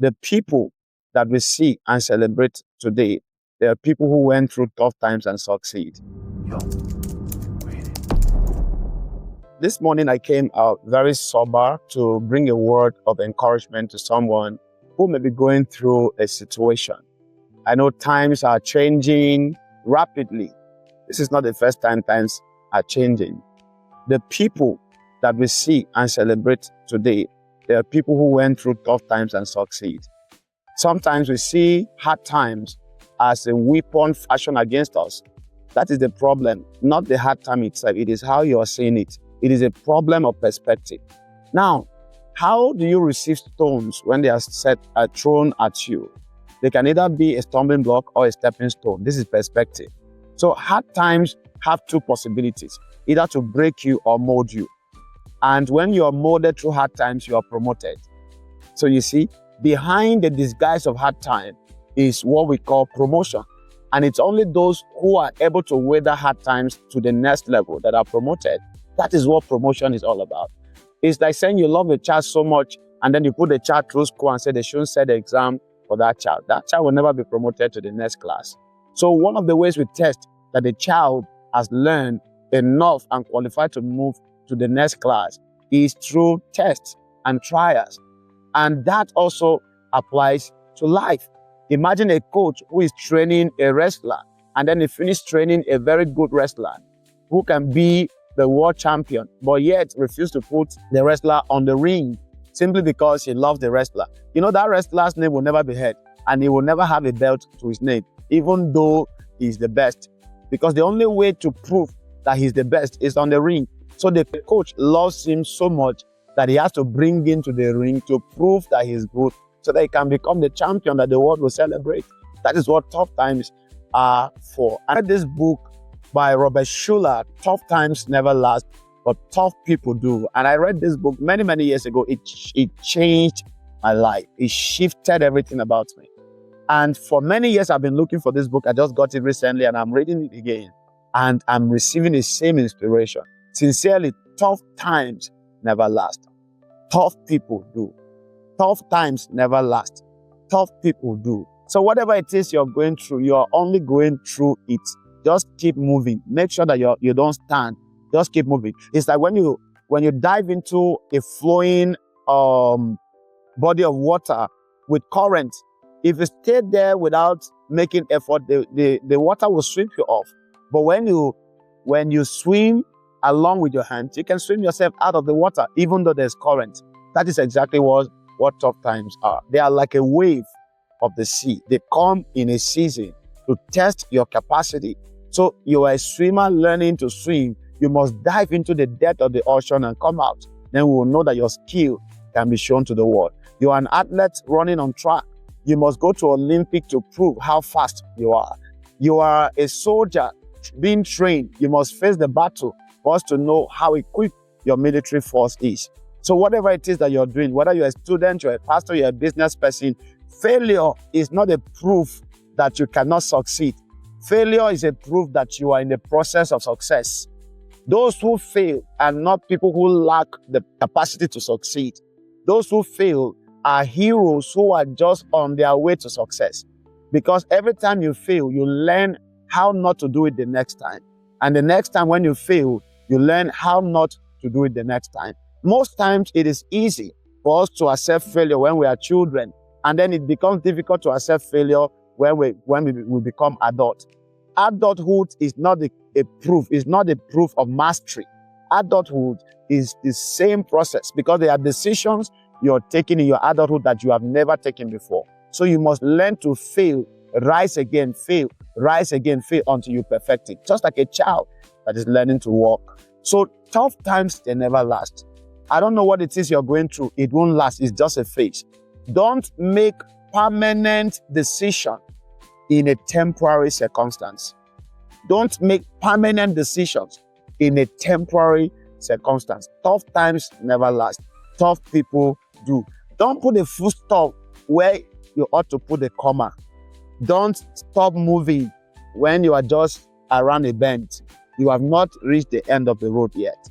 The people that we see and celebrate today, they are people who went through tough times and succeed. This morning I came out very sober to bring a word of encouragement to someone who may be going through a situation. I know times are changing rapidly. This is not the first time times are changing. The people that we see and celebrate today, they are people who went through tough times and succeed. Sometimes we see hard times as a weapon fashioned against us. That is the problem, not the hard time itself. It is how you are seeing it. It is a problem of perspective. Now, how do you receive stones when they are thrown at you? They can either be a stumbling block or a stepping stone. This is perspective. So hard times have two possibilities, either to break you or mold you. And when you are molded through hard times, you are promoted. So you see, behind the disguise of hard time is what we call promotion. And it's only those who are able to weather hard times to the next level that are promoted. That is what promotion is all about. It's like saying you love a child so much and then you put the child through school and say they shouldn't set the exam for that child. That child will never be promoted to the next class. So one of the ways we test that the child has learned enough and qualified to move to the next class is through tests and trials. And that also applies to life. Imagine a coach who is training a wrestler and then he finished training a very good wrestler who can be the world champion, but yet refuse to put the wrestler on the ring simply because he loves the wrestler. You know, that wrestler's name will never be heard and he will never have a belt to his name, even though he's the best. Because the only way to prove that he's the best is on the ring. So the coach loves him so much that he has to bring him to the ring to prove that he's good so that he can become the champion that the world will celebrate. That is what tough times are for. I read this book by Robert Schuller, Tough Times Never Last, but Tough People Do. And I read this book many, many years ago. It changed my life. It shifted everything about me. And for many years, I've been looking for this book. I just got it recently and I'm reading it again. And I'm receiving the same inspiration. Sincerely, tough times never last. Tough people do. Tough times never last. Tough people do. So whatever it is you're going through, you're only going through it. Just keep moving. Make sure that you don't stand. Just keep moving. It's like when you dive into a flowing body of water with current, if you stay there without making effort, the water will sweep you off. But when you swim along with your hands, you can swim yourself out of the water, even though there's current. That is exactly what tough times are. They are like a wave of the sea. They come in a season to test your capacity. So you are a swimmer learning to swim. You must dive into the depth of the ocean and come out. Then we will know that your skill can be shown to the world. You are an athlete running on track. You must go to Olympic to prove how fast you are. You are a soldier being trained. You must face the battle for us to know how equipped your military force is. So whatever it is that you're doing, whether you're a student, you're a pastor, you're a business person, failure is not a proof that you cannot succeed. Failure is a proof that you are in the process of success. Those who fail are not people who lack the capacity to succeed. Those who fail are heroes who are just on their way to success. Because every time you fail, you learn how not to do it the next time. And the next time when you fail, you learn how not to do it the next time. Most times it is easy for us to accept failure when we are children. And then it becomes difficult to accept failure when we become adults. Adulthood is not a proof of mastery. Adulthood is the same process because there are decisions you're taking in your adulthood that you have never taken before. So you must learn to fail, rise again, fail, rise again, fail until you perfect it. Just like a child that is learning to walk. So tough times, they never last. I don't know what it is you're going through. It won't last. It's just a phase. Don't make permanent decision in a temporary circumstance. Don't make permanent decisions in a temporary circumstance. Tough times never last. Tough people do. Don't put a full stop where you ought to put a comma. Don't stop moving when you are just around a bend. You have not reached the end of the road yet.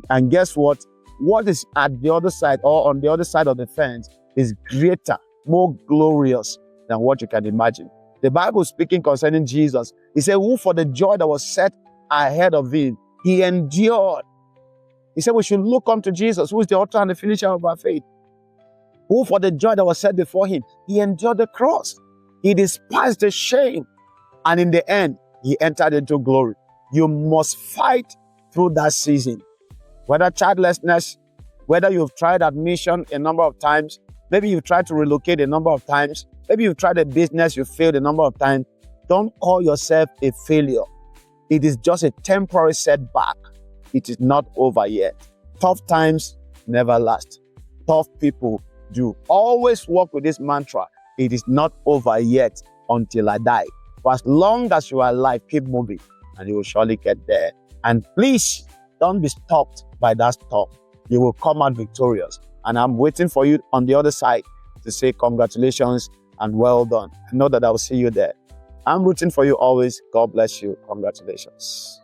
And guess what? What is at the other side or on the other side of the fence is greater more glorious than what you can imagine. The Bible speaking concerning Jesus, he said, who for the joy that was set ahead of him, he endured. He said we should look unto Jesus, who is the author and the finisher of our faith. Who for the joy that was set before him, he endured the cross. He despised the shame. And in the end, he entered into glory. You must fight through that season. Whether childlessness, whether you've tried admission a number of times, maybe you've tried to relocate a number of times, maybe you've tried a business, you failed a number of times. Don't call yourself a failure. It is just a temporary setback. It is not over yet. Tough times never last. Tough people do. Always walk with this mantra. It is not over yet until I die. For as long as you are alive, keep moving and you will surely get there. And please don't be stopped by that storm. You will come out victorious. And I'm waiting for you on the other side to say congratulations and well done. I know that I will see you there. I'm rooting for you always. God bless you. Congratulations.